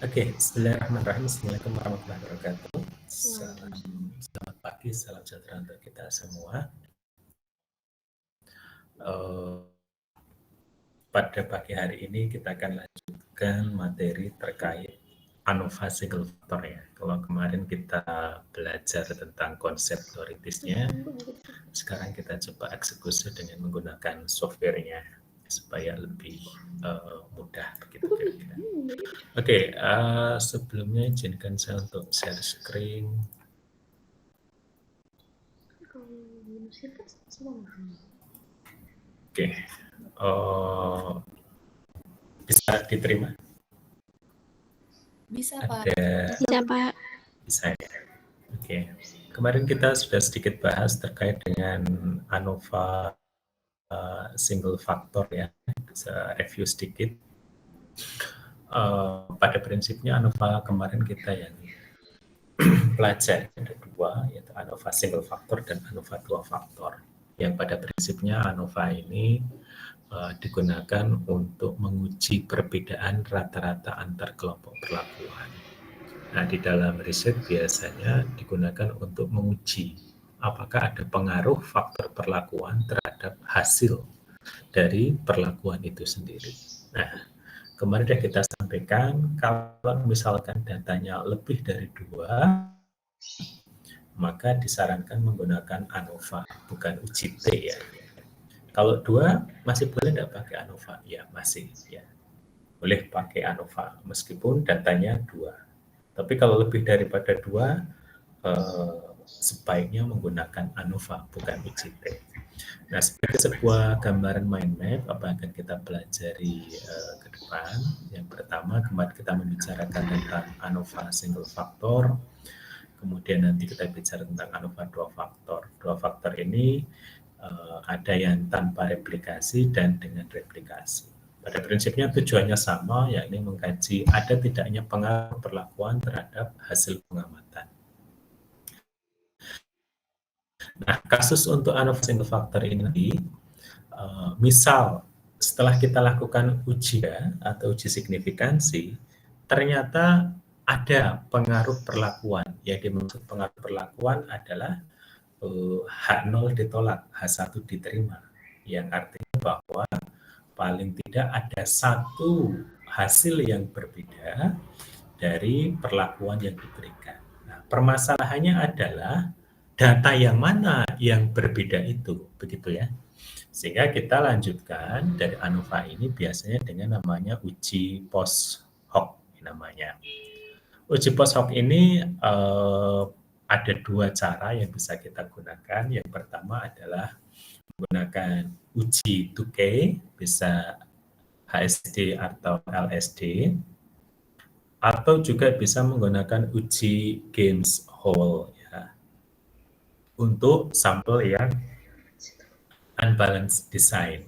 Oke, bismillahirrahmanirrahim. Assalamualaikum warahmatullahi wabarakatuh. Selamat pagi, salam sejahtera untuk kita semua. Eh, Pada pagi hari ini kita akan lanjutkan materi terkait ANOVA single factor ya. Kalau kemarin kita belajar tentang konsep teoritisnya, sekarang kita coba eksekusi dengan menggunakan softwarenya supaya lebih mudah begitu kira-kira. Oke, sebelumnya izinkan saya untuk share screen. Oke, bisa diterima? Bisa, Pak. Bisa, Pak. Bisa ya. Oke, kemarin kita sudah sedikit bahas terkait dengan ANOVA single factor ya. Bisa review sedikit. Pada prinsipnya ANOVA kemarin kita yang pelajari ada dua, yaitu ANOVA single factor dan ANOVA dua faktor. Yang pada prinsipnya ANOVA ini digunakan untuk menguji perbedaan rata-rata antar kelompok perlakuan. Nah, di dalam riset biasanya digunakan untuk menguji apakah ada pengaruh faktor perlakuan terhadap hasil dari perlakuan itu sendiri. Nah, kemarin sudah kita sampaikan kalau misalkan datanya lebih dari 2, maka disarankan menggunakan ANOVA, bukan uji T ya. Kalau 2 masih boleh tidak pakai ANOVA? Ya masih ya. Boleh pakai ANOVA meskipun datanya 2. Tapi kalau lebih daripada 2, sebaiknya menggunakan ANOVA, bukan UJT. Nah, sebagai sebuah gambaran mind map, apa yang akan kita pelajari ke depan. Yang pertama, kemarin kita membicarakan tentang ANOVA single factor, kemudian nanti kita bicara tentang ANOVA dua faktor. Dua faktor ini ada yang tanpa replikasi dan dengan replikasi. Pada prinsipnya tujuannya sama, yakni mengkaji ada tidaknya pengaruh perlakuan terhadap hasil pengamatan. Nah, kasus untuk ANOVA single factor ini, misal setelah kita lakukan uji atau uji signifikansi, ternyata ada pengaruh perlakuan. Yang dimaksud pengaruh perlakuan adalah H0 ditolak, H1 diterima. Yang artinya bahwa paling tidak ada satu hasil yang berbeda dari perlakuan yang diberikan. Nah, permasalahannya adalah data yang mana yang berbeda itu, begitu ya. Sehingga kita lanjutkan dari ANOVA ini biasanya dengan namanya uji post hoc namanya. Uji post hoc ini ada 2 cara yang bisa kita gunakan. Yang pertama adalah menggunakan uji 2K, bisa HSD atau LSD, atau juga bisa menggunakan uji Games Whole ya, untuk sampel yang unbalanced design.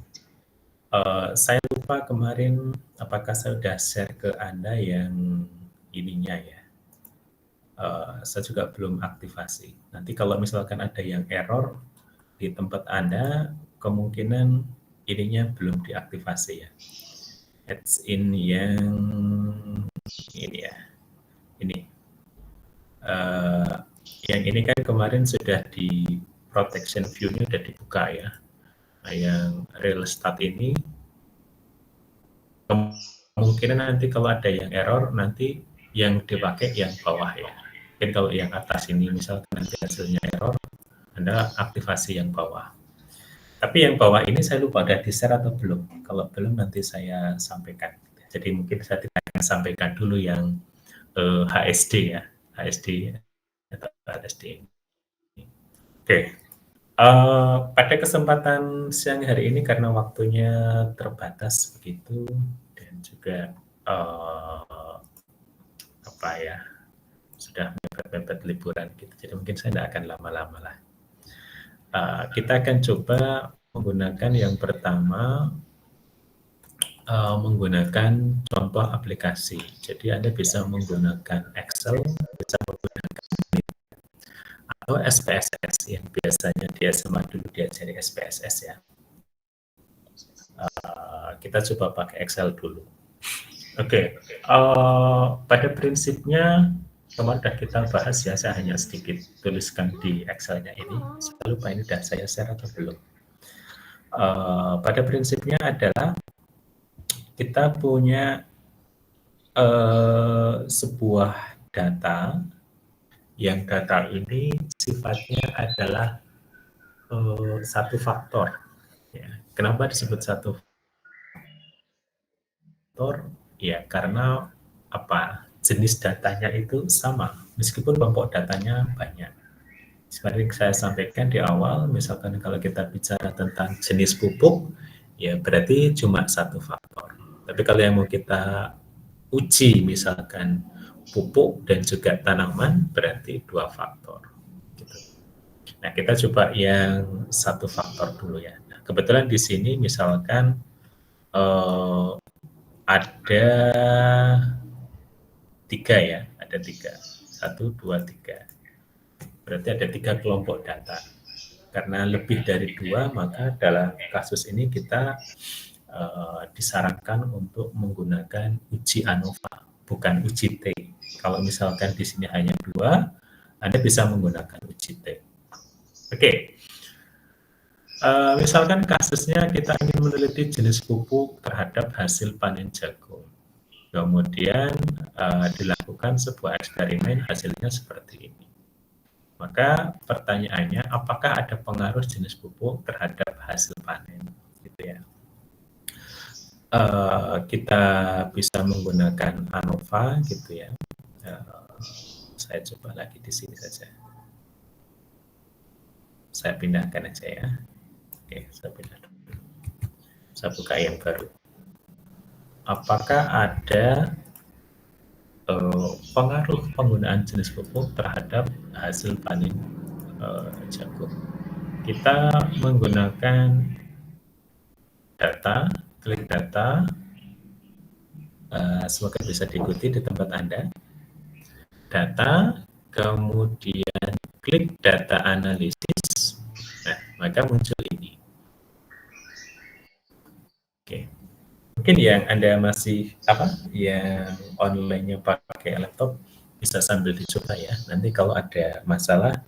Saya lupa kemarin apakah saya sudah share ke Anda yang ininya ya. Saya juga belum aktivasi. Nanti kalau misalkan ada yang error di tempat Anda, kemungkinan ininya belum diaktifasi ya. It's in yang ini ya. Ini. Yang ini kan kemarin sudah di protection view-nya sudah dibuka ya. Nah, yang real start ini kemungkinan nanti kalau ada yang error nanti yang dipakai yang bawah ya. Mungkin kalau yang atas ini misalkan nanti hasilnya error, Anda aktivasi yang bawah. Tapi yang bawah ini saya lupa ada di-share atau belum. Kalau belum nanti saya sampaikan. Jadi mungkin saya tidak akan sampaikan dulu yang HSD ya, HSD atau HSD. Oke. Pada kesempatan siang hari ini karena waktunya terbatas begitu dan juga apa ya, sudah mepet-mepet liburan gitu. Jadi mungkin saya tidak akan lama-lama lah. Kita akan coba menggunakan yang pertama, menggunakan contoh aplikasi. Jadi Anda bisa menggunakan Excel, bisa menggunakan atau SPSS yang biasanya di SMA dulu diajari SPSS ya. Kita coba pakai Excel dulu. Oke, pada prinsipnya kemarin sudah kita bahas ya, saya hanya sedikit tuliskan di Excel-nya ini. Saya lupa ini sudah saya share atau belum. Pada prinsipnya adalah kita punya sebuah data, yang data ini sifatnya adalah satu faktor. Ya. Kenapa disebut satu faktor? Ya, karena apa? Jenis datanya itu sama, meskipun kelompok datanya banyak. Seperti yang saya sampaikan di awal, misalkan kalau kita bicara tentang jenis pupuk, ya berarti cuma satu faktor. Tapi kalau yang mau kita uji, misalkan pupuk dan juga tanaman, berarti dua faktor. Gitu. Nah, kita coba yang satu faktor dulu ya. Nah, kebetulan di sini misalkan ada tiga ya, ada tiga, satu, dua, tiga. Berarti ada tiga kelompok data. Karena lebih dari dua, maka dalam kasus ini kita disarankan untuk menggunakan uji ANOVA, bukan uji T. Kalau misalkan di sini hanya dua, Anda bisa menggunakan uji T. Oke, misalkan kasusnya kita ingin meneliti jenis pupuk terhadap hasil panen jagung. Kemudian dilakukan sebuah eksperimen, hasilnya seperti ini. Maka pertanyaannya, apakah ada pengaruh jenis pupuk terhadap hasil panen? Gitu ya. Kita bisa menggunakan ANOVA, gitu ya. Saya coba lagi di sini saja. Saya pindahkan aja ya. Oke, saya pindah. Saya buka yang baru. Apakah ada pengaruh penggunaan jenis pupuk terhadap hasil panen jagung? Kita menggunakan data, klik data, semoga bisa diikuti di tempat Anda. Data, kemudian klik data analisis, nah maka muncul ini. Oke, mungkin yang Anda masih yang online-nya pakai laptop bisa sambil dicoba ya. Nanti kalau ada masalah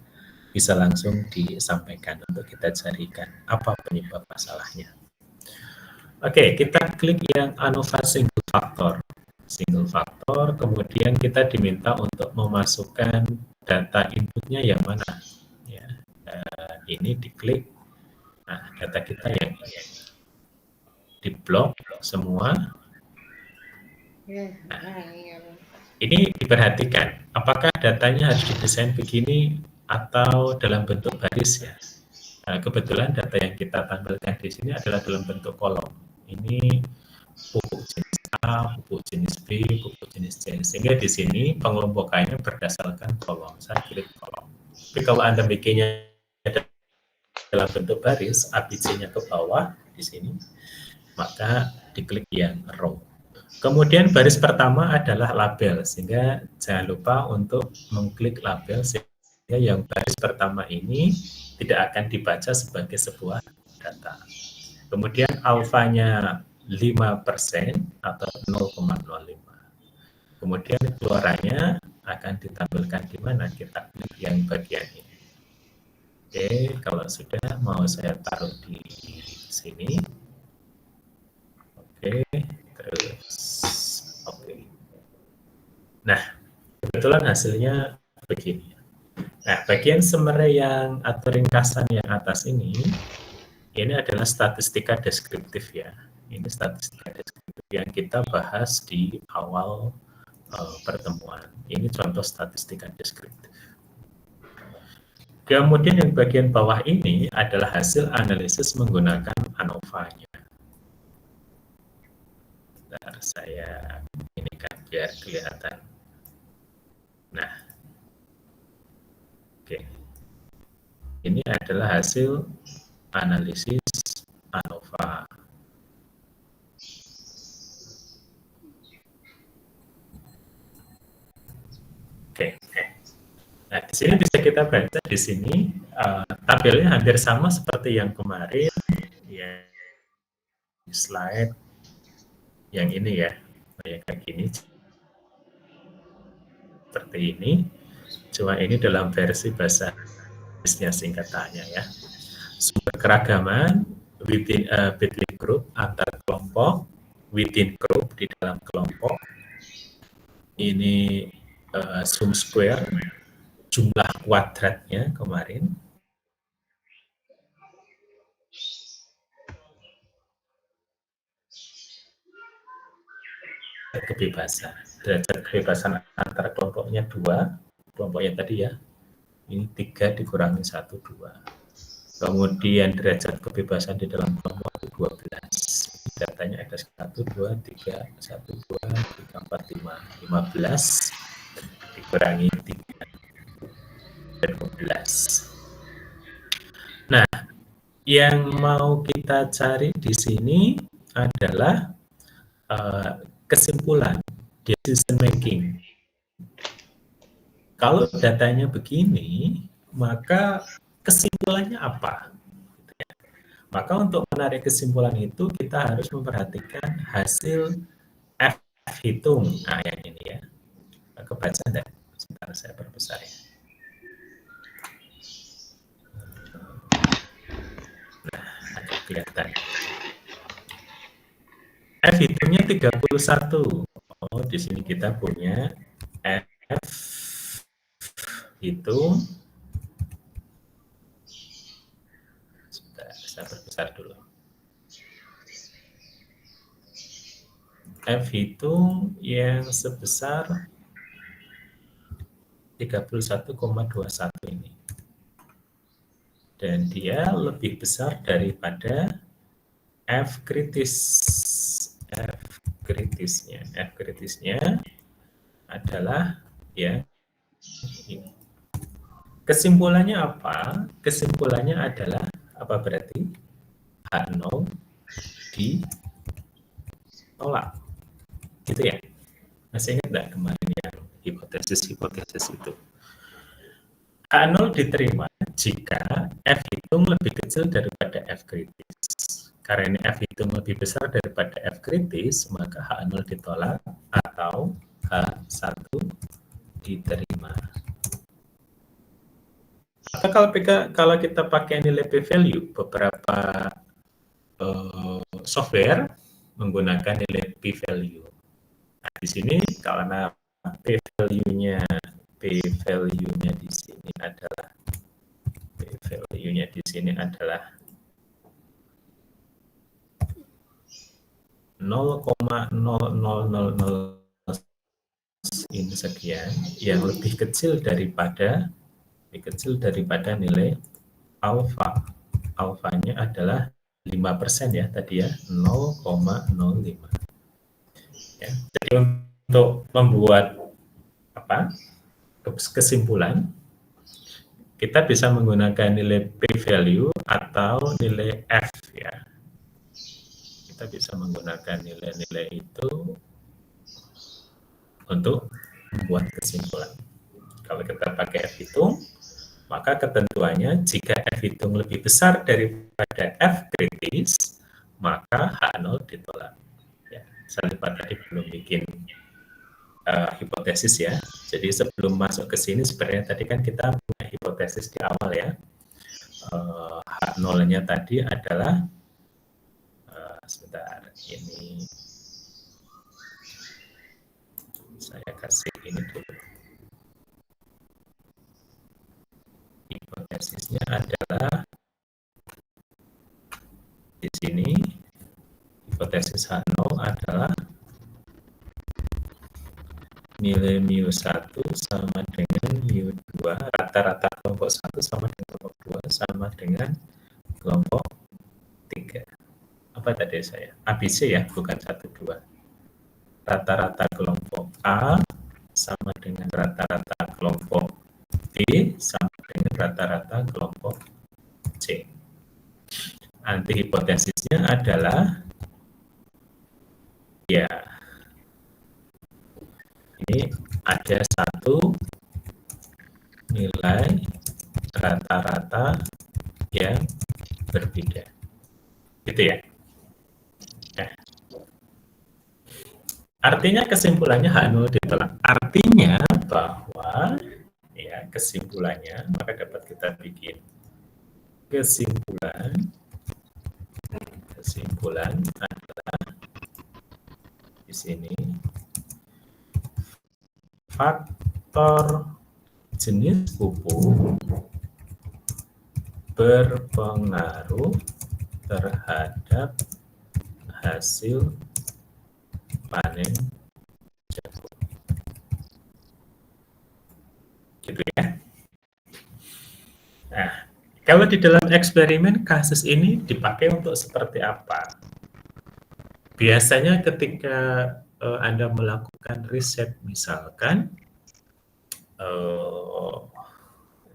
bisa langsung disampaikan untuk kita carikan apa penyebab masalahnya. Oke, kita klik yang ANOVA single factor. Single factor, kemudian kita diminta untuk memasukkan data inputnya yang mana. Ya, ini diklik, nah data kita yang ini. Diblok semua. Nah, ini diperhatikan, apakah datanya harus didesain begini atau dalam bentuk baris ya. Nah, kebetulan data yang kita tampilkan di sini adalah dalam bentuk kolom. Ini pupuk jenis A, pupuk jenis B, pupuk jenis C. Sehingga di sini pengelompokannya berdasarkan kolom. Saya klik kolom. Tapi kalau Anda bikinnya dalam bentuk baris, ABC-nya ke bawah di sini, maka diklik yang row. Kemudian baris pertama adalah label, sehingga jangan lupa untuk mengklik label sehingga yang baris pertama ini tidak akan dibaca sebagai sebuah data. Kemudian alfanya 5% atau 0,05. Kemudian keluarannya akan ditampilkan di mana, kita klik yang bagian ini. Oke, kalau sudah mau saya taruh di sini. Oke, terus oke. Nah, kebetulan hasilnya begini. Nah, bagian summary yang atau ringkasan yang atas ini adalah statistika deskriptif ya. Ini statistika deskriptif yang kita bahas di awal pertemuan. Ini contoh statistika deskriptif. Kemudian yang bagian bawah ini adalah hasil analisis menggunakan ANOVA-nya. Bentar, saya ini kan biar kelihatan. Nah, oke. Ini adalah hasil analisis ANOVA. Oke. Nah, di sini bisa kita baca di sini tabelnya hampir sama seperti yang kemarin ya, slide yang ini ya. kayak gini, seperti ini. Cuma ini dalam versi bahasa Inggrisnya singkatannya ya. Sumber keragaman between group, antar kelompok, within group, di dalam kelompok. Ini sum square, jumlah kuadratnya kemarin. Kebebasan, derajat kebebasan antara kelompoknya 2, kelompoknya tadi ya, ini 3 dikurangi 1, 2. Kemudian derajat kebebasan di dalam kelompok 12. Datanya ada 1, 2, 3, 1, 2, 3, 4, 5. 15 dikurangi 3, 12. Nah, yang mau kita cari di sini adalah kesimpulan, decision making. Kalau datanya begini, maka kesimpulannya apa? Maka untuk menarik kesimpulan itu kita harus memperhatikan hasil F hitung. Nah, yang ini ya. Kebaca enggak? Sebentar saya perbesar ya. Nah, agak kelihatan. F hitungnya 31. Oh, di sini kita punya F hitung. Sebentar, saya perbesar dulu. F hitung yang sebesar 31,21 ini. Dan dia lebih besar daripada F kritis. F kritisnya adalah ya ini. Kesimpulannya apa? Kesimpulannya adalah apa berarti? H0 ditolak. Gitu ya. Masih ingat nggak kemarin yang hipotesis itu? H0 diterima jika F hitung lebih kecil daripada F kritis. Karena ini F hitung lebih besar daripada F kritis, maka H0 ditolak atau H1 diterima. Atau kalau kita pakai nilai p-value, beberapa software menggunakan nilai p-value. Nah, di sini karena p-value-nya di sini adalah 0,0000 ini sekian, yang lebih kecil daripada nilai alfa. Alfanya adalah 5% ya tadi ya, 0,05. Ya, jadi untuk membuat kesimpulan, kita bisa menggunakan nilai p-value atau nilai f ya. Kita bisa menggunakan nilai-nilai itu untuk membuat kesimpulan. Kalau kita pakai F hitung, maka ketentuannya jika F hitung lebih besar daripada F kritis, maka H0 ditolak. Ya, saya lupa tadi belum bikin hipotesis ya. Jadi sebelum masuk ke sini sebenarnya tadi kan kita punya hipotesis di awal ya. H0-nya tadi adalah sebentar, ini saya kasih ini dulu. Hipotesisnya adalah di sini. Hipotesis H0 adalah nilai mu1 sama dengan mu2, rata-rata kelompok 1 sama dengan kelompok 2 sama dengan kelompok 3. Apa tadi saya? ABC ya, bukan 1, 2. Rata-rata kelompok A sama dengan rata-rata kelompok B sama dengan rata-rata kelompok C. Antihipotesisnya adalah ya ini ada satu nilai rata-rata yang berbeda, gitu ya. Nah, Artinya kesimpulannya H0 ditolak. Artinya bahwa ya kesimpulannya maka dapat kita bikin kesimpulan adalah di sini faktor jenis pupuk berpengaruh terhadap hasil panen jagung. Gitu ya. Nah, kalau di dalam eksperimen kasus ini dipakai untuk seperti apa? Biasanya ketika Anda melakukan riset, misalkan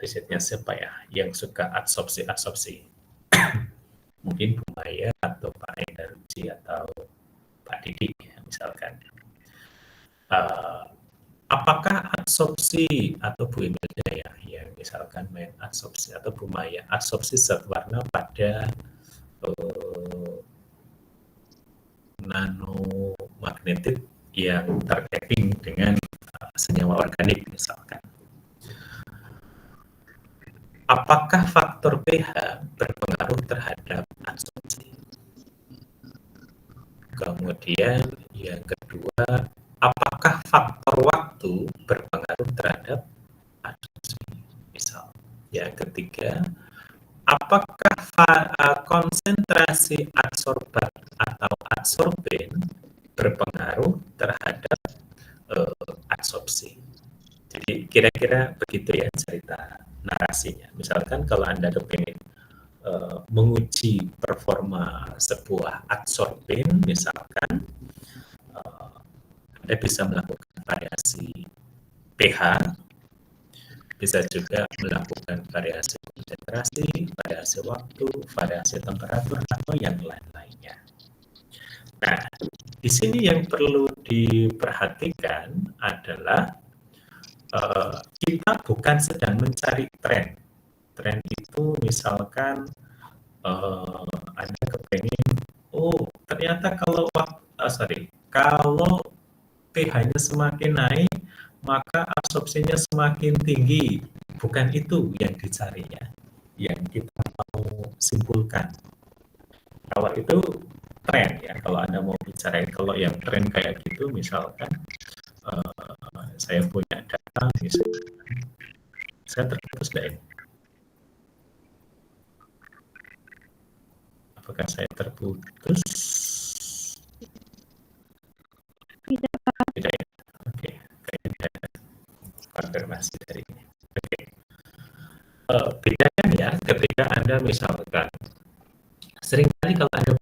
risetnya siapa ya yang suka adsorpsi, mungkin Bu Maya atau Pak Endarji atau Pak Didi ya, misalkan. Apakah adsorpsi atau Bu Imelda ya yang misalkan main adsorpsi atau Bu Maya adsorpsi zat warna pada nanomagnetit yang terkeping dengan senyawa organik misalkan. Apakah faktor pH berpengaruh terhadap adsorpsi? Kemudian yang kedua, apakah faktor waktu berpengaruh terhadap adsorpsi? Misal, yang ketiga, apakah konsentrasi adsorban atau adsorben berpengaruh terhadap adsorpsi? Jadi kira-kira begitu ya cerita narasinya. Misalkan kalau Anda kepingin menguji performa sebuah adsorben, misalkan Anda bisa melakukan variasi pH, bisa juga melakukan variasi konsentrasi, variasi waktu, variasi temperatur, atau yang lain-lainnya. Nah, di sini yang perlu diperhatikan adalah kita bukan sedang mencari tren. Tren itu misalkan Anda kepengen, ternyata kalau pH-nya semakin naik, maka absorpsinya semakin tinggi. Bukan itu yang dicari ya, yang kita mau simpulkan. Kalau itu tren ya, kalau Anda mau bicara, kalau yang tren kayak gitu, misalkan saya punya data, misalkan, saya terputus deh. Apakah saya terputus? Tidak ya? Oke, kayaknya konfirmasi dari ini. Oke. Bedakan ya ketika Anda misalkan seringkali kalau Anda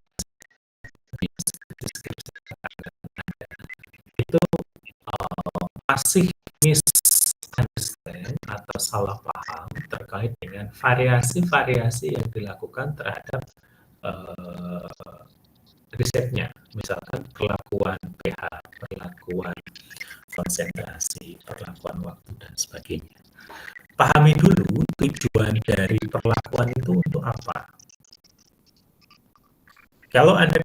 itu masih misunderstand atau salah paham terkait dengan variasi-variasi yang dilakukan terhadap risetnya, misalkan perlakuan pH, perlakuan konsentrasi, perlakuan waktu, dan sebagainya. Pahami dulu tujuan dari perlakuan itu untuk apa. Kalau Anda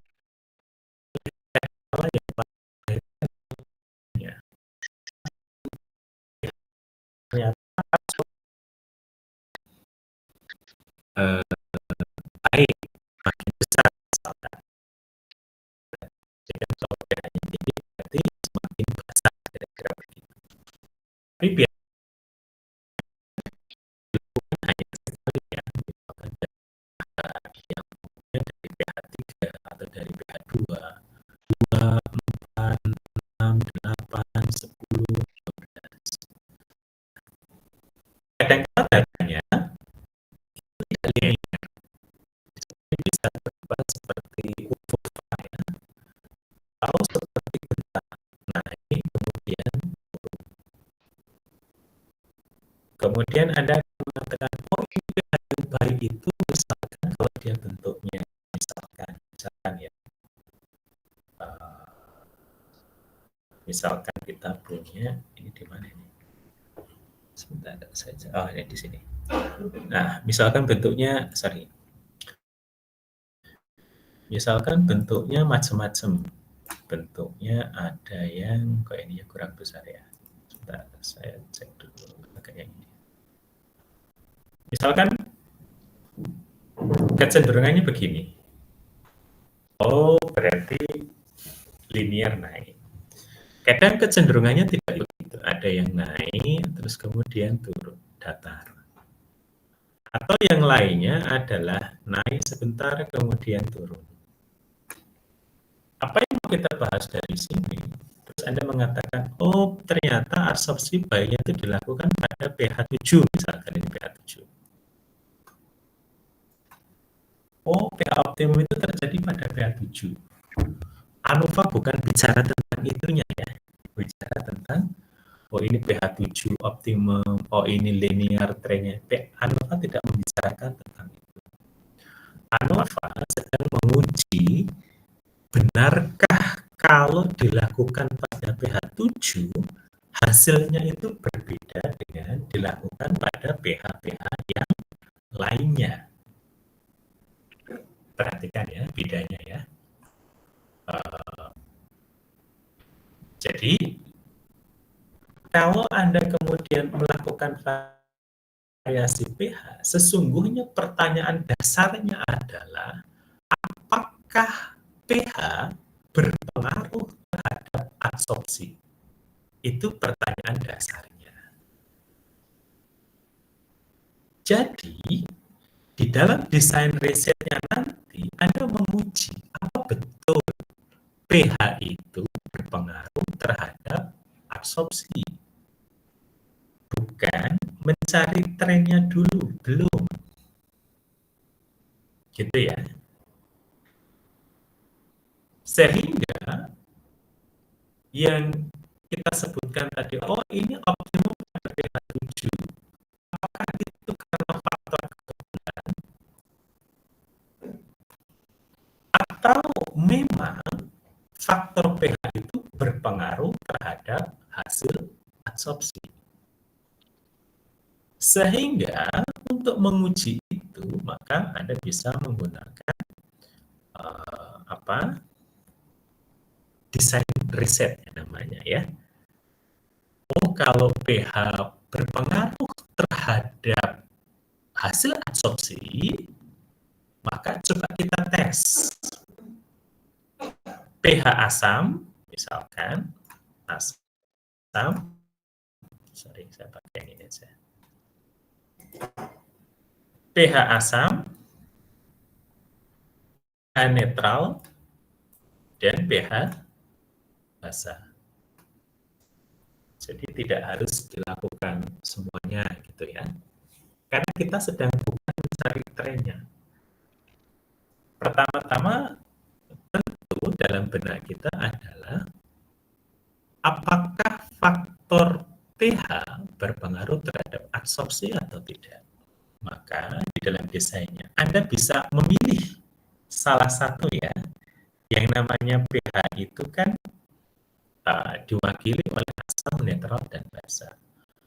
baik, makin besar misalkan. Jadi kalau pH-nya tinggi berarti semakin basah, kira-kira begitu. Tapi biar hanya sekali ya, misalkan yang dari pH 3 atau dari pH 2, 4, 6, 8, 10, 12. Kadang-kadang datanya tidak linear. Bisa berubah seperti kurva ya, atau seperti genta, naik kemudian turun. Kemudian Anda mengatakan, ini pH yang baik itu misalkan kalau dia bentuknya misalkan ya, misalkan kita punya ini di mana ini? Sebentar saja. Oh, ini di sini. Nah, misalkan bentuknya misalkan bentuknya macam-macam. bentuknya ada yang kok ininya kurang besar ya. Sebentar, saya cek dulu pakai yang ini. Misalkan kecenderungannya begini. Oh, berarti linear naik. Kadang kecenderungannya tidak begitu. Ada yang naik, terus kemudian turun, datar. Atau yang lainnya adalah naik sebentar, kemudian turun. Apa yang mau kita bahas dari sini? Terus Anda mengatakan, oh ternyata absorpsi bayinya itu dilakukan pada pH 7, misalkan ini pH 7. Oh, pH optimum itu terjadi pada pH 7. ANOVA bukan bicara tentang itunya ya, bicara tentang oh ini pH 7 optimum, oh ini linear trendnya. ANOVA tidak membicarakan tentang itu. ANOVA sedang menguji benarkah kalau dilakukan pada pH 7 hasilnya itu berbeda dengan dilakukan pada pH-pH yang lainnya. Perhatikan ya bedanya ya. Jadi kalau Anda kemudian melakukan variasi pH, sesungguhnya pertanyaan dasarnya adalah apakah pH berpengaruh terhadap absorpsi? Itu pertanyaan dasarnya. Jadi, di dalam desain risetnya nanti, Anda menguji apa betul pH itu berpengaruh terhadap absorpsi. Bukan mencari trennya dulu, belum. Gitu ya. Sehingga yang kita sebutkan tadi, oh ini optimum pada pH 7. Apakah itu karena faktor kebetulan atau memang faktor pH itu berpengaruh terhadap hasil absorpsi? Sehingga untuk menguji itu maka Anda bisa menggunakan desain riset namanya ya. Oh kalau pH berpengaruh terhadap hasil absorpsi, maka coba kita tes pH asam, misalkan asam, sorry saya pakai ini aja. pH asam, pH netral, dan pH basah. Jadi tidak harus dilakukan semuanya gitu ya. Karena kita sedang bukan mencari trennya. Pertama-tama tentu dalam benak kita adalah apakah faktor pH berpengaruh terhadap absorpsi atau tidak. Maka di dalam desainnya Anda bisa memilih salah satu ya, yang namanya pH itu kan diwakili oleh asam, netral, dan basa.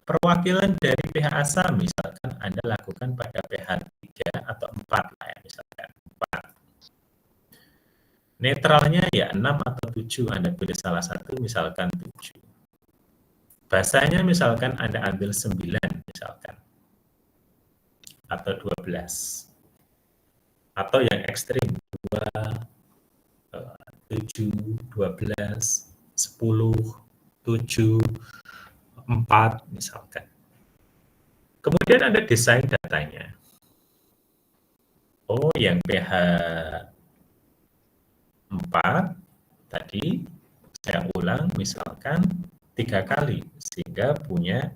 Perwakilan dari pH asam misalkan Anda lakukan pada pH 3 atau 4 lah ya, misalkan 4. Netralnya ya 6 atau 7, Anda pilih salah satu misalkan 7. Basanya misalkan Anda ambil 9 misalkan atau 12. Atau yang ekstrim 2, 7, 12, 10, 7, 4 misalkan. Kemudian Anda desain datanya. Oh, yang pH 4 tadi saya ulang misalkan 3 kali sehingga punya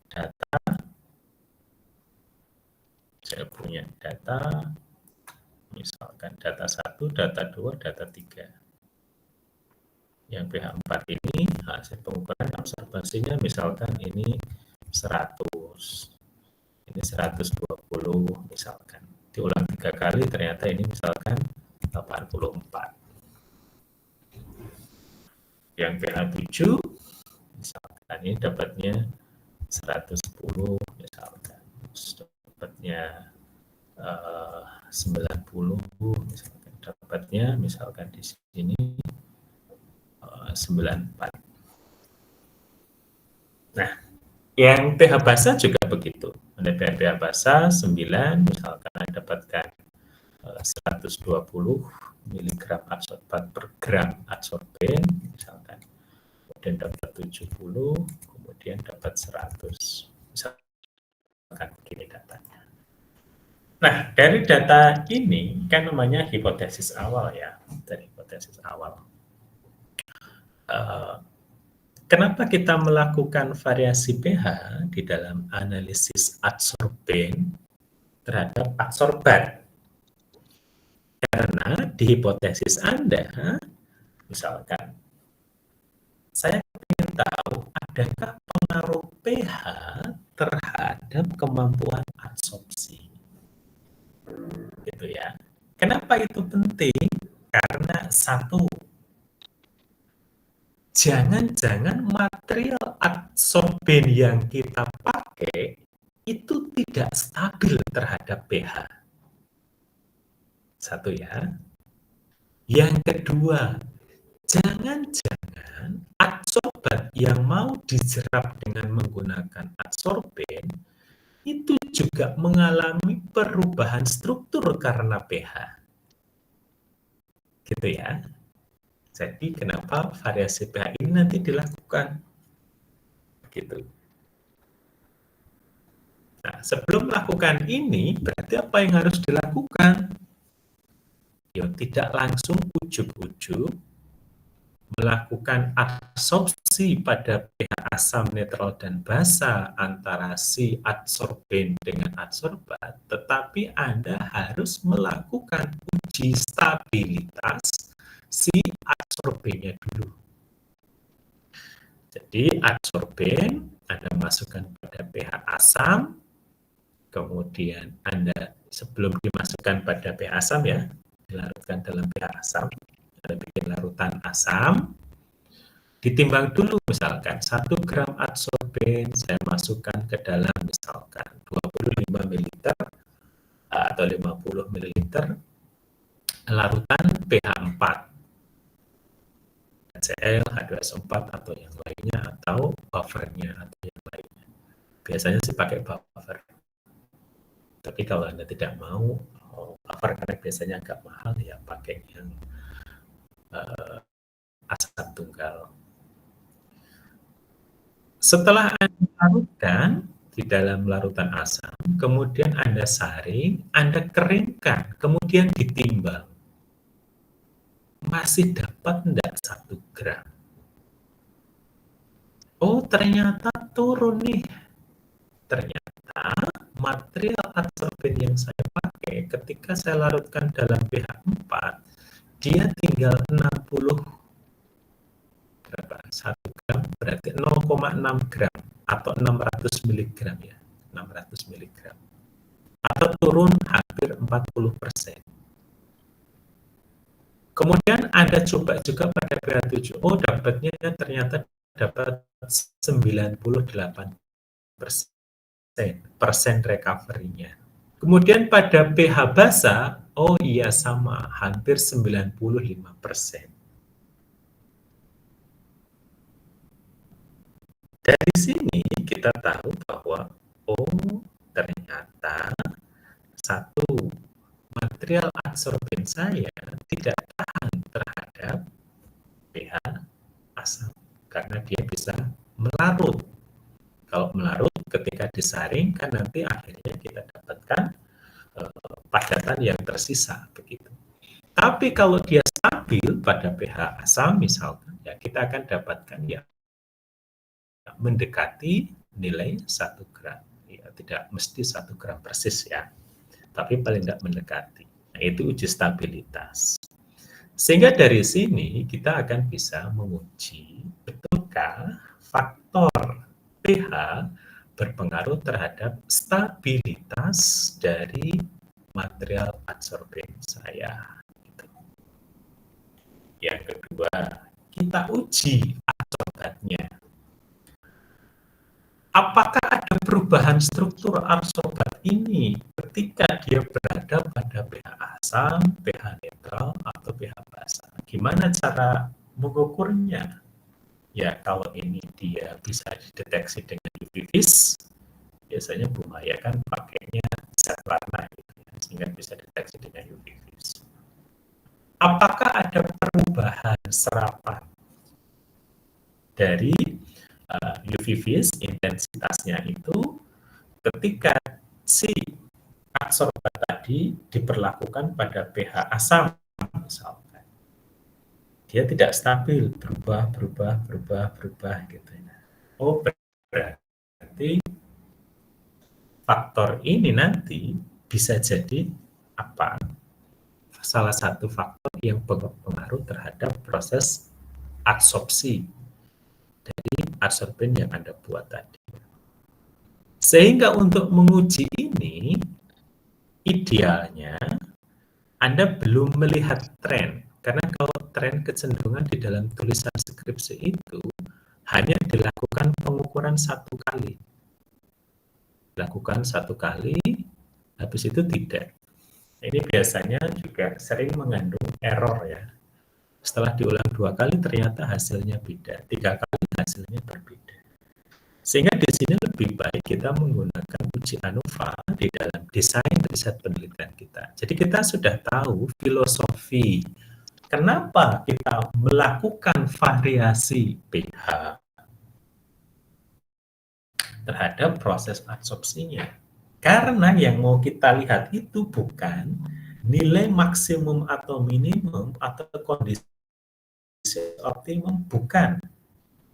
data, saya punya data misalkan data 1, data 2, data 3. Yang pH 4 ini hasil pengukuran observasinya misalkan ini 100, ini 120 misalkan. Diulang 3 kali ternyata ini misalkan 84. Yang pH 7 misalkan ini dapatnya 110 misalkan. Dapatnya 90 misalkan. Dapatnya misalkan di sini 94. Nah, yang pH basa juga begitu. Ada pH basa 9, misalkan Anda dapatkan 120 miligram adsorban per gram adsorben, misalkan. Kemudian dapat 70, kemudian dapat 100. Misalkan begini datanya. Nah, dari data ini kan namanya hipotesis awal ya, dari hipotesis awal. Kenapa kita melakukan variasi pH di dalam analisis adsorben terhadap adsorban? Karena di hipotesis Anda, misalkan, saya ingin tahu adakah pengaruh pH terhadap kemampuan adsorpsi. Gitu ya. Kenapa itu penting? Karena satu, jangan-jangan material adsorben yang kita pakai itu tidak stabil terhadap pH. Satu ya. Yang kedua, jangan-jangan adsorban yang mau diserap dengan menggunakan adsorben itu juga mengalami perubahan struktur karena pH. Gitu ya. Jadi kenapa variasi pH ini nanti dilakukan? Gitu. Nah, sebelum melakukan ini, berarti apa yang harus dilakukan? Ya, tidak langsung ujug-ujug melakukan adsorpsi pada pH asam, netral, dan basa antara si adsorben dengan adsorban, tetapi Anda harus melakukan uji stabilitas si adsorbennya dulu. Jadi adsorben Anda masukkan pada pH asam, kemudian Anda sebelum dimasukkan pada pH asam ya, dilarutkan dalam pH asam, Anda bikin larutan asam, ditimbang dulu misalkan 1 gram adsorben saya masukkan ke dalam misalkan 25 ml atau 50 ml larutan pH 4 HCl, H2SO4 atau yang lainnya atau buffernya atau yang lainnya. Biasanya sih pakai buffer. Tapi kalau Anda tidak mau buffer karena biasanya agak mahal ya pakai yang asam tunggal. Setelah Anda larutkan di dalam larutan asam, kemudian Anda saring, Anda keringkan, kemudian ditimbang. Masih dapat enggak 1 gram? Oh, ternyata turun nih. Ternyata material adsorben yang saya pakai ketika saya larutkan dalam pH 4, dia tinggal 60 berapa? 1 gram berarti 0,6 gram atau 600 mg ya. 600 mg. Atau turun hampir 40%. Kemudian Anda coba juga pada pH 7, oh dapatnya ternyata dapat 98% recovery-nya. Kemudian pada pH basa, oh iya sama, hampir 95%. Dari sini kita tahu bahwa, oh ternyata satu, material adsorben saya tidak tahan terhadap pH asam karena dia bisa melarut. Kalau melarut ketika disaring kan nanti akhirnya kita dapatkan padatan yang tersisa begitu. Tapi kalau dia stabil pada pH asam misalkan ya kita akan dapatkan ya mendekati nilai 1 gram. Ya, tidak mesti 1 gram persis ya. Tapi paling tidak mendekati. Nah, itu uji stabilitas. Sehingga dari sini kita akan bisa menguji betulkah faktor pH berpengaruh terhadap stabilitas dari material adsorben saya. Yang kedua, kita uji adsorbannya. Apakah ada perubahan struktur adsorban ini ketika dia berada pada pH asam, pH netral, atau pH basa? Gimana cara mengukurnya? Ya, kalau ini dia bisa dideteksi dengan UV vis, biasanya Bu Maya kan pakainya zat warna gitu ya, sehingga bisa deteksi dengan UV vis. Apakah ada perubahan serapan dari UV vis intensitasnya itu ketika si adsorban tadi diperlakukan pada pH asam misalkan? Dia tidak stabil, berubah gitu ya. Oh, berarti faktor ini nanti bisa jadi apa? Salah satu faktor yang berpengaruh terhadap proses adsorpsi dari adsorben yang Anda buat tadi. Sehingga untuk menguji ini, idealnya Anda belum melihat tren. Karena kalau tren kecenderungan di dalam tulisan skripsi itu hanya dilakukan pengukuran satu kali. Dilakukan satu kali, habis itu tidak. Ini biasanya juga sering mengandung error ya. Setelah diulang 2 kali ternyata hasilnya beda, 3 kali hasilnya berbeda. Sehingga di sini lebih baik kita menggunakan uji ANOVA di dalam desain riset penelitian kita. Jadi kita sudah tahu filosofi kenapa kita melakukan variasi pH terhadap proses adsorpsinya. Karena yang mau kita lihat itu bukan nilai maksimum atau minimum atau kondisi optimum, bukan.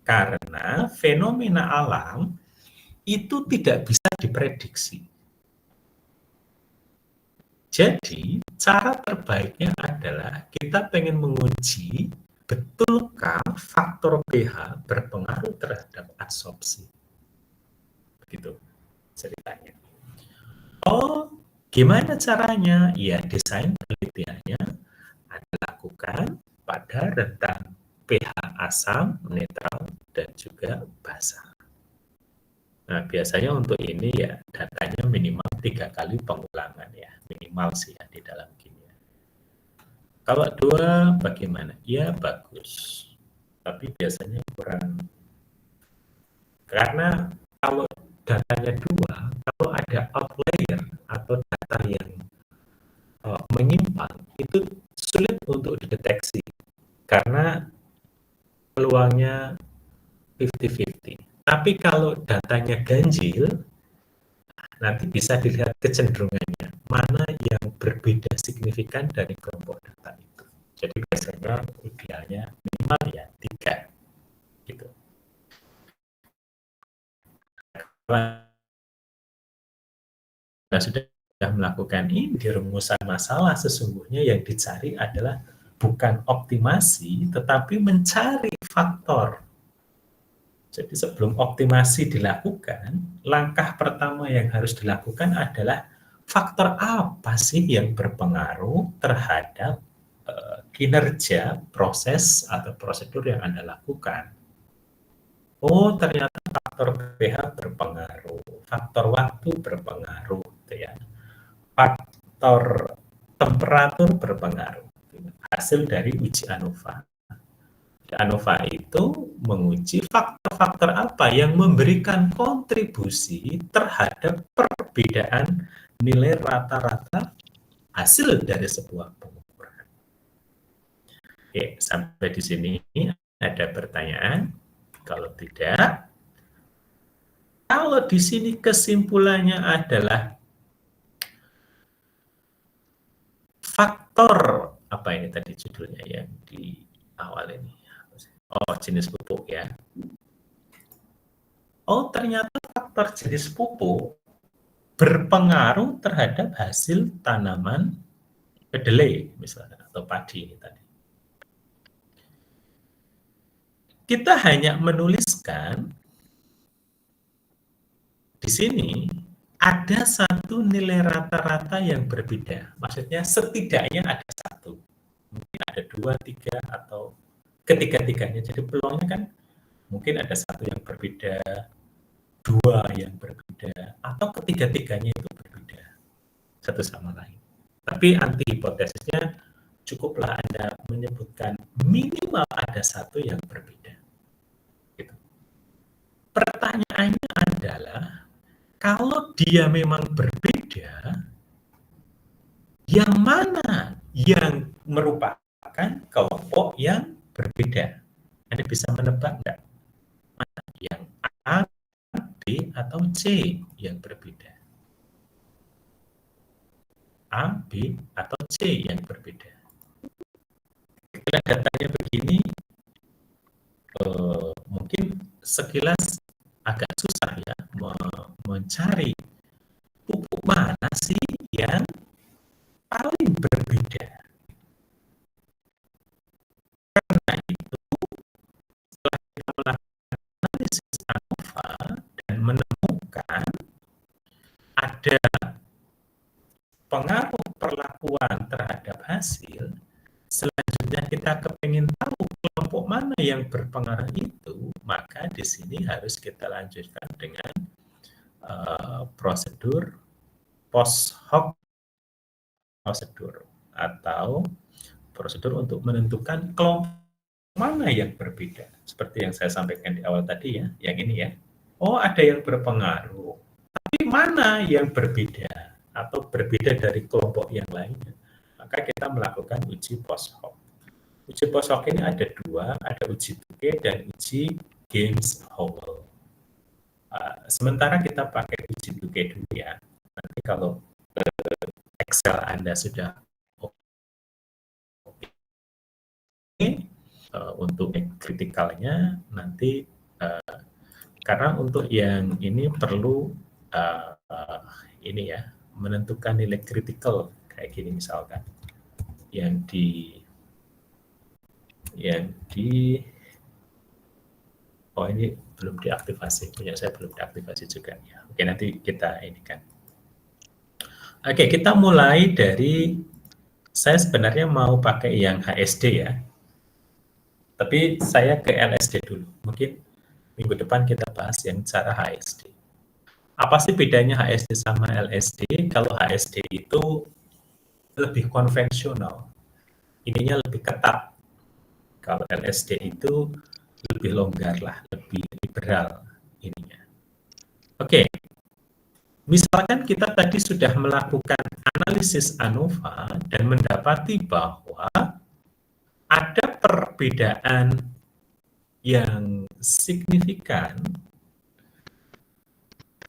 Karena fenomena alam itu tidak bisa diprediksi. Jadi, cara terbaiknya adalah kita pengen menguji betulkah faktor pH berpengaruh terhadap adsorpsi. Begitu ceritanya. Oh, gimana caranya? Ya, desain penelitiannya Anda lakukan pada rentang pH asam, netral, dan juga basah. Nah, biasanya untuk ini ya datanya minimal 3 kali pengulangan ya, minimal sih ya di dalam kimia. Kalau 2 bagaimana? Ya bagus, tapi biasanya kurang. Karena kalau datanya 2, kalau ada outlier atau data yang menyimpang, itu sulit untuk dideteksi karena peluangnya 50-50. Tapi kalau datanya ganjil, nanti bisa dilihat kecenderungannya, mana yang berbeda signifikan dari kelompok data itu. Jadi biasanya idealnya minimal ya 3 gitu. Nah, sudah melakukan ini di rumusan masalah, sesungguhnya yang dicari adalah bukan optimasi, tetapi mencari faktor. Jadi sebelum optimasi dilakukan, langkah pertama yang harus dilakukan adalah faktor apa sih yang berpengaruh terhadap kinerja proses atau prosedur yang Anda lakukan. Oh, ternyata faktor pH berpengaruh, faktor waktu berpengaruh, gitu ya. Faktor temperatur berpengaruh. Hasil dari uji ANOVA. ANOVA itu menguji faktor-faktor apa yang memberikan kontribusi terhadap perbedaan nilai rata-rata hasil dari sebuah pengukuran. Oke, sampai di sini ada pertanyaan? Kalau tidak, kalau di sini kesimpulannya adalah faktor apa ini tadi judulnya yang di awal ini? Oh, jenis pupuk ya. Oh, ternyata faktor jenis pupuk berpengaruh terhadap hasil tanaman kedelai misalnya atau padi ini tadi. Kita hanya menuliskan di sini ada satu nilai rata-rata yang berbeda. Maksudnya setidaknya ada satu. Mungkin ada 2, 3 atau ketiga-tiganya. Jadi peluangnya kan mungkin ada satu yang berbeda, 2 yang berbeda, atau ketiga-tiganya itu berbeda satu sama lain. Tapi anti hipotesisnya cukuplah Anda menyebutkan minimal ada satu yang berbeda. Kalau dia memang berbeda, yang mana yang merupakan kelompok yang berbeda? Anda bisa menebak nggak? Mana yang A, B, atau C yang berbeda? A, B, atau C yang berbeda? Ketika datanya begini, mungkin sekilas agak susah ya mencari pupuk mana sih yang paling berbeda. Karena itu, setelah kita melakukan analisis ANOVA dan menemukan ada pengaruh perlakuan terhadap hasil, selanjutnya kita kepingin tahu kelompok mana yang berpengaruh itu, maka di sini harus kita lanjutkan dengan prosedur post hoc prosedur atau prosedur untuk menentukan kelompok mana yang berbeda. Seperti yang saya sampaikan di awal tadi ya, yang ini ya. Oh, ada yang berpengaruh. Tapi mana yang berbeda atau berbeda dari kelompok yang lainnya? Maka kita melakukan uji post hoc. Uji post hoc ini ada dua, ada uji Tukey dan uji Games-Howell. Sementara kita pakai uji Tukey dulu ya. Nanti kalau Excel Anda sudah oke, untuk kritikalnya nanti karena untuk yang ini perlu ini ya, menentukan nilai kritikal kayak gini misalkan yang di oh ini belum diaktifasi, punya saya belum diaktifasi juga ya. Oke, nanti kita ini kan. Oke, kita mulai dari, saya sebenarnya mau pakai yang HSD ya, tapi saya ke LSD dulu. Mungkin minggu depan kita bahas yang cara HSD. Apa sih bedanya HSD sama LSD? Kalau HSD itu lebih konvensional, ininya lebih ketat. Kalau LSD itu lebih longgar lah, lebih liberal ininya. Oke, misalkan kita tadi sudah melakukan analisis ANOVA dan mendapati bahwa ada perbedaan yang signifikan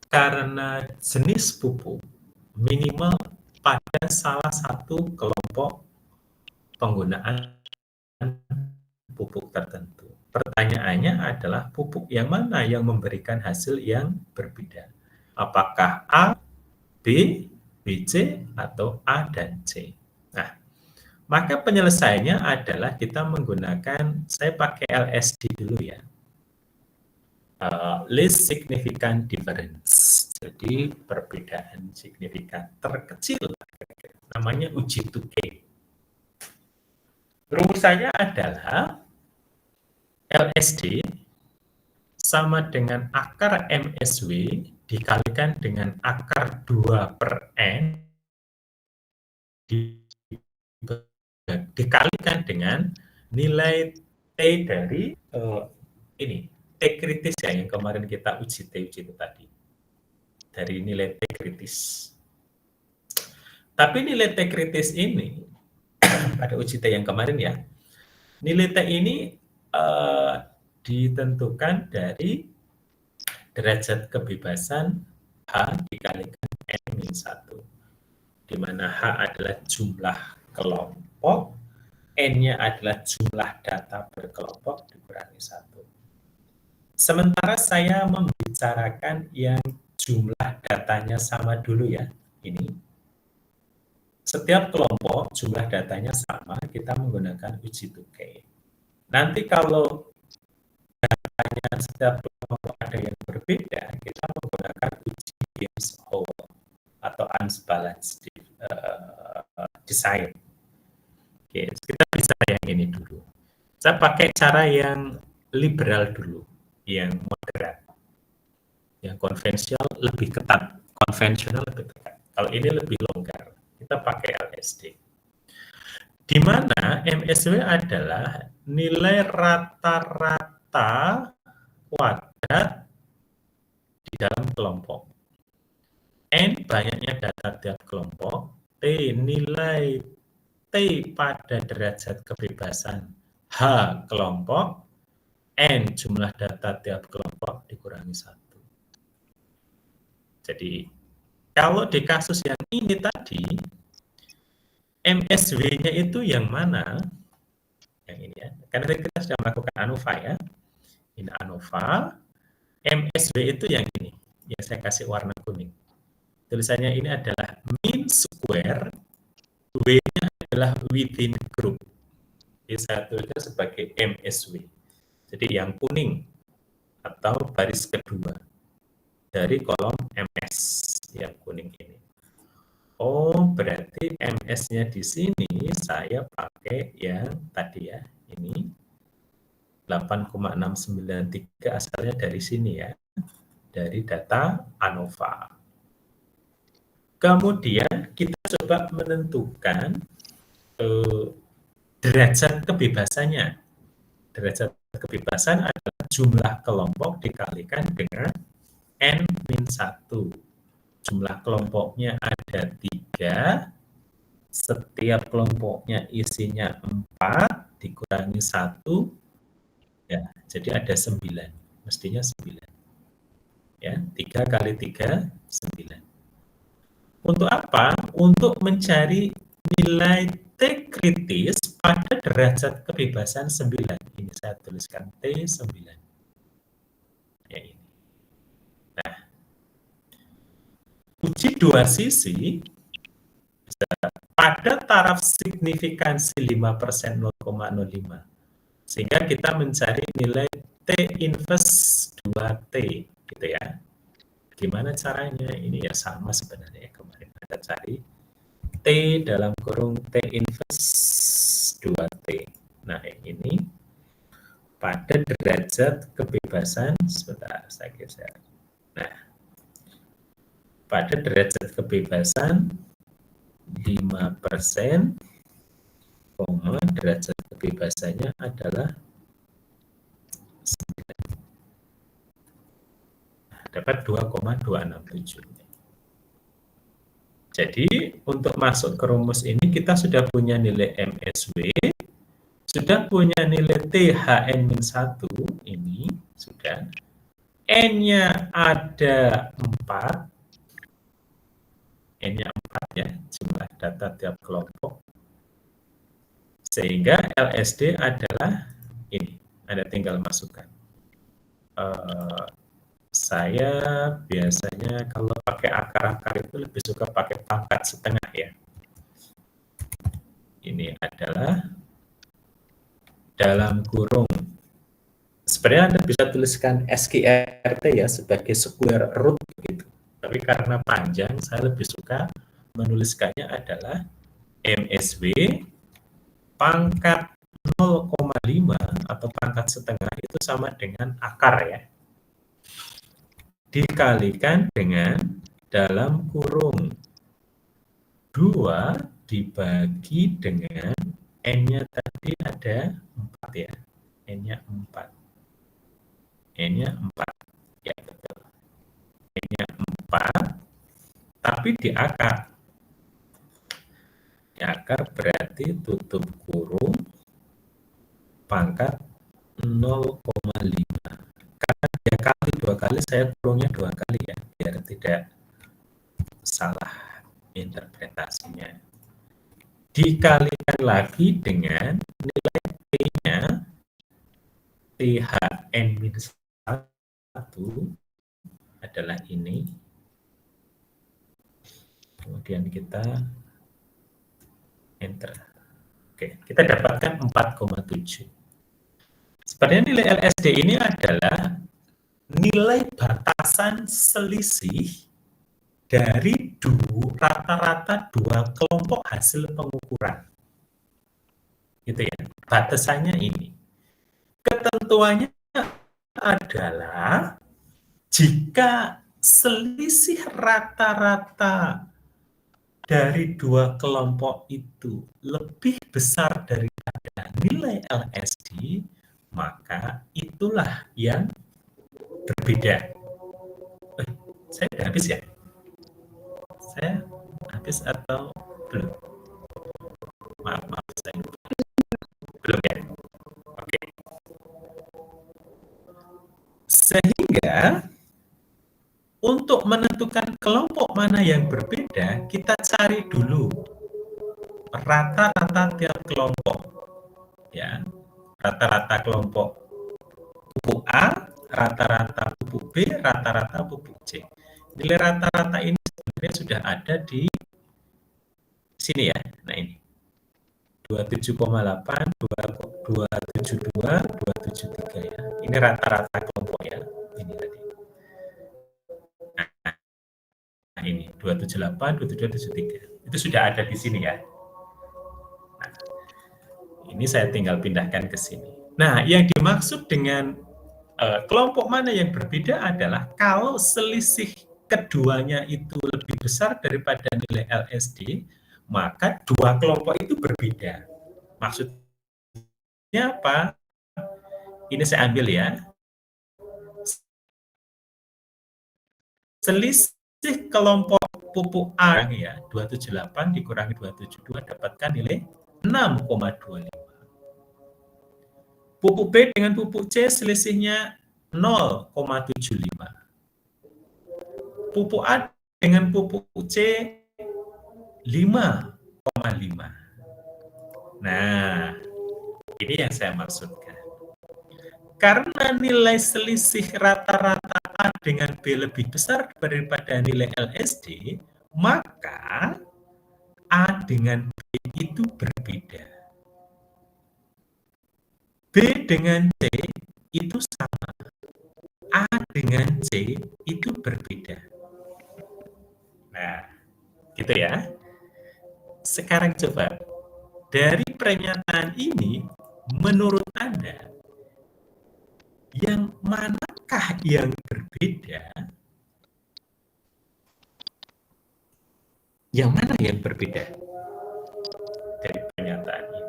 karena jenis pupuk minimal pada salah satu kelompok penggunaan pupuk tertentu. Pertanyaannya adalah pupuk yang mana yang memberikan hasil yang berbeda? Apakah A, B, BC, atau A dan C? Nah, maka penyelesaiannya adalah kita menggunakan, saya pakai LSD dulu ya. Least significant difference. Jadi perbedaan signifikan terkecil, namanya uji Tukey. Rumusannya adalah LSD sama dengan akar MSW dikalikan dengan akar 2/N dikalikan dengan nilai T dari ini, T kritis ya, yang kemarin kita uji itu tadi. Dari nilai T kritis. Tapi nilai T kritis ini, pada uji T yang kemarin ya, nilai T ini ditentukan dari derajat kebebasan H dikalikan N-1, di mana H adalah jumlah kelompok, N-nya adalah jumlah data berkelompok dikurangi 1. Sementara saya membicarakan yang jumlah datanya sama dulu ya, ini. Setiap kelompok jumlah datanya sama, kita menggunakan uji Tukey. Nanti kalau datanya setiap kelompok ada yang berbeda, kita menggunakan uji Games-Howell atau unbalanced design. Oke, kita bisa yang ini dulu. Saya pakai cara yang liberal dulu, yang moderat. Yang konvensional lebih ketat, konvensional lebih ketat. Kalau ini lebih longgar, kita pakai LSD. Di mana MSW adalah nilai rata-rata kuadrat di dalam kelompok. N banyaknya data tiap kelompok, T nilai T pada derajat kebebasan H kelompok, N jumlah data tiap kelompok dikurangi 1. Jadi, kalau di kasus yang ini tadi, MSW-nya itu yang mana? Yang ini ya. Karena kita sudah melakukan ANOVA ya. Ini ANOVA, MSW itu yang ini, yang saya kasih warna kuning. Tulisannya ini adalah mean square, W-nya adalah within group. Jadi saya tuliskan sebagai MSW. Jadi yang kuning atau baris kedua dari kolom MS yang kuning ini. Oh, berarti MS-nya di sini saya pakai yang tadi ya, ini 8,693 asalnya dari sini ya, dari data ANOVA. Kemudian kita coba menentukan derajat kebebasannya. Derajat kebebasan adalah jumlah kelompok dikalikan dengan N-1. Jumlah kelompoknya ada 3, setiap kelompoknya isinya 4, dikurangi 1, ya, jadi ada 9, mestinya 9. Ya, 3 kali 3, 9. Untuk apa? Untuk mencari nilai T kritis pada derajat kebebasan 9. Ini saya tuliskan T9. Ya, ini. Nah, uji dua sisi pada taraf signifikansi 5% 0,05. Sehingga kita mencari nilai T inverse 2T gitu ya. Gimana caranya? Ini ya sama sebenarnya kemarin kita cari T dalam kurung T inverse 2T. Nah, ini pada derajat kebebasan, sebentar saya geser. Nah, pada derajat kebebasan 5%, derajat kebebasannya adalah 9. Dapat 2,267. Jadi, untuk masuk ke rumus ini kita sudah punya nilai MSW, sudah punya nilai THN-1, ini sudah. N-nya ada 4, N-nya 4 ya, jumlah data tiap kelompok. Sehingga LSD adalah ini, Anda tinggal masukkan. Saya biasanya kalau pakai akar-akar itu lebih suka pakai pangkat setengah ya. Ini adalah dalam kurung. Sebenarnya Anda bisa tuliskan SQRT ya sebagai square root gitu. Tapi karena panjang, saya lebih suka menuliskannya adalah MSW pangkat 0,5 atau pangkat setengah itu sama dengan akar ya. Dikalikan dengan dalam kurung 2 dibagi dengan N-nya tadi ada 4 ya. N-nya 4. N-nya 4. Ya, betul. N-nya 4, tapi di akar. Di akar berarti tutup kurung pangkat 0,5. Karena dia kali 2 kali, saya kurungnya 2 kali ya, biar tidak salah interpretasinya. Dikalikan lagi dengan nilai T-nya, THN-1 adalah ini. Kemudian kita enter. Oke, kita dapatkan 4,7. Sebenarnya nilai LSD ini adalah nilai batasan selisih dari rata-rata 2 kelompok hasil pengukuran. Gitu ya. Batasannya ini. Ketentuannya adalah jika selisih rata-rata dari 2 kelompok itu lebih besar daripada nilai LSD, maka itulah yang berbeda. Saya udah habis ya? habis atau belum? Maaf, saya belum ya. Oke. Sehingga untuk menentukan kelompok mana yang berbeda, kita cari dulu rata-rata tiap kelompok, ya. Rata-rata kelompok pupuk A, rata-rata pupuk B, rata-rata pupuk C. Nilai rata-rata ini sebenarnya sudah ada di sini ya. Nah ini 27,8, 272, 273 ya. Ini rata-rata kelompok ya. Ini tadi. Nah ini 278, 272, 273. Itu sudah ada di sini ya. Nah, ini saya tinggal pindahkan ke sini. Nah, yang dimaksud dengan kelompok mana yang berbeda adalah kalau selisih keduanya itu lebih besar daripada nilai LSD, maka dua kelompok itu berbeda. Maksudnya apa? Ini saya ambil ya. Selisih kelompok pupuk A ya, 278 dikurangi 272 dapatkan nilai 6,25. Pupuk B dengan pupuk C selisihnya 0,75. Pupuk A dengan pupuk C 5,5. Nah, ini yang saya maksudkan. Karena nilai selisih rata-rata A dengan B lebih besar daripada nilai LSD, maka A dengan B itu berbeda. B dengan C itu sama. A dengan C itu berbeda. Nah, gitu ya. Sekarang coba, dari pernyataan ini, menurut Anda, yang manakah yang berbeda? Yang mana yang berbeda dari pernyataan ini?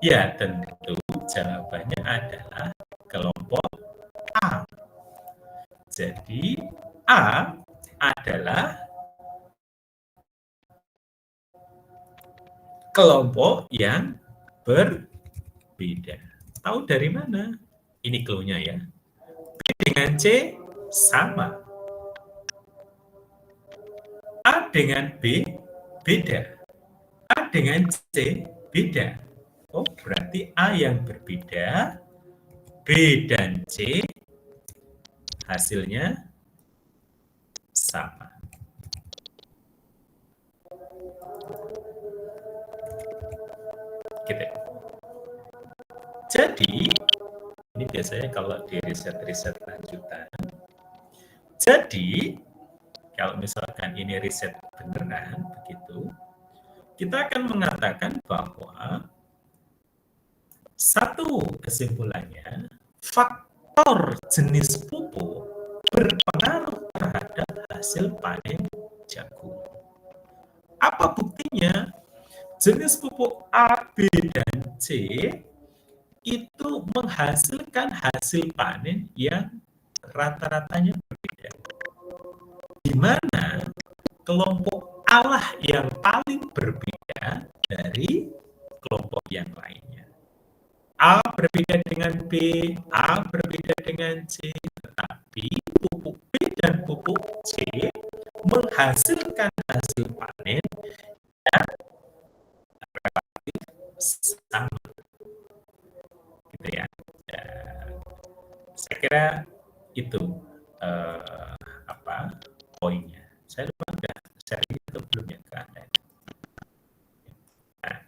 Ya, tentu jawabannya adalah kelompok A. Jadi, A adalah kelompok yang berbeda. Tahu dari mana? Ini clue-nya ya. B dengan C sama. A dengan B beda. A dengan C beda. Oh, berarti A yang berbeda, B dan C hasilnya sama. Gitu. Jadi, ini biasanya kalau di riset-riset lanjutan. Jadi, kalau misalkan ini riset beneran begitu, kita akan mengatakan bahwa satu kesimpulannya, faktor jenis pupuk berpengaruh terhadap hasil panen jagung. Apa buktinya? Jenis pupuk A, B, dan C itu menghasilkan hasil panen yang rata-ratanya berbeda. Di mana kelompok A lah yang paling berbeda dari kelompok yang lainnya. A berbeda dengan B, A berbeda dengan C, tetapi pupuk B dan pupuk C menghasilkan hasil panen yang relatif sama. Gitu ya. Saya kira itu poinnya. Saya lupa udah sharing itu belum ya ke Anda. Nah,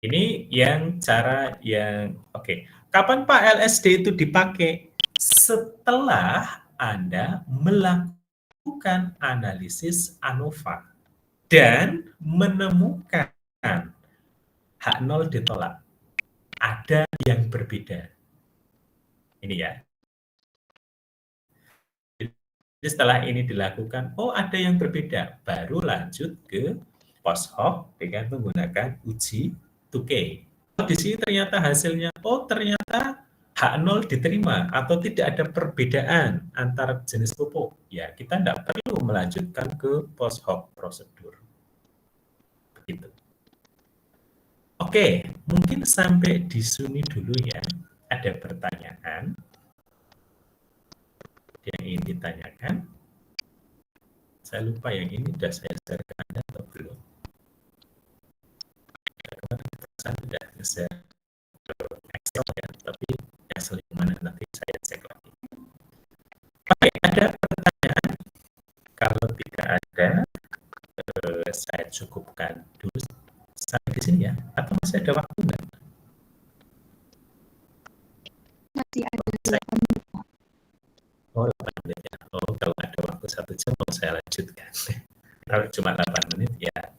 ini yang cara yang oke. Kapan Pak LSD itu dipakai? Setelah Anda melakukan analisis ANOVA dan menemukan H0 ditolak. Ada yang berbeda. Ini ya. Jadi setelah ini dilakukan, oh ada yang berbeda. Baru lanjut ke post hoc dengan menggunakan uji Tukey. Oh, di sini ternyata hasilnya, oh ternyata H0 diterima atau tidak ada perbedaan antara jenis pupuk, ya kita tidak perlu melanjutkan ke post hoc prosedur. Begitu. Oke, mungkin sampai di sini dulu ya. Ada pertanyaan yang ingin ditanyakan? Saya lupa yang ini sudah saya share ke Anda atau belum? Saya sudah share Excel ya, tapi Excel yang mana nanti saya cek lagi. Oke, ada pertanyaan? Kalau tidak ada, saya cukupkan dulu sampai di sini ya. Atau masih ada waktu nggak? Masih ada 8 menit. Oh, 8 menit ya. Oh, kalau ada waktu 1 jam mau saya lanjutkan. Kalau cuma 8 menit ya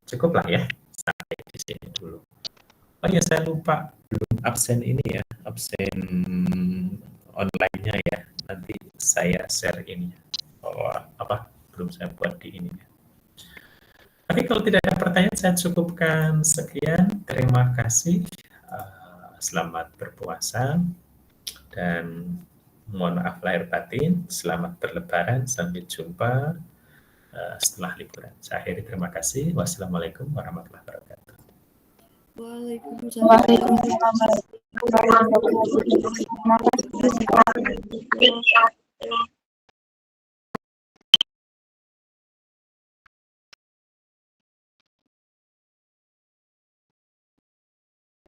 cukuplah ya. Sampai di sini dulu. Oh ya, saya lupa belum absen ini ya, absen online-nya ya. Nanti saya share ini. Oh, apa? Belum saya buat di ini. Oke, kalau tidak ada pertanyaan, saya cukupkan sekian. Terima kasih. Selamat berpuasa dan mohon maaf lahir batin. Selamat berlebaran. Sampai jumpa setelah liburan. Saya akhiri, terima kasih. Wassalamualaikum warahmatullahi wabarakatuh. Waalaikumsalam warahmatullahi wabarakatuh. Terima kasih.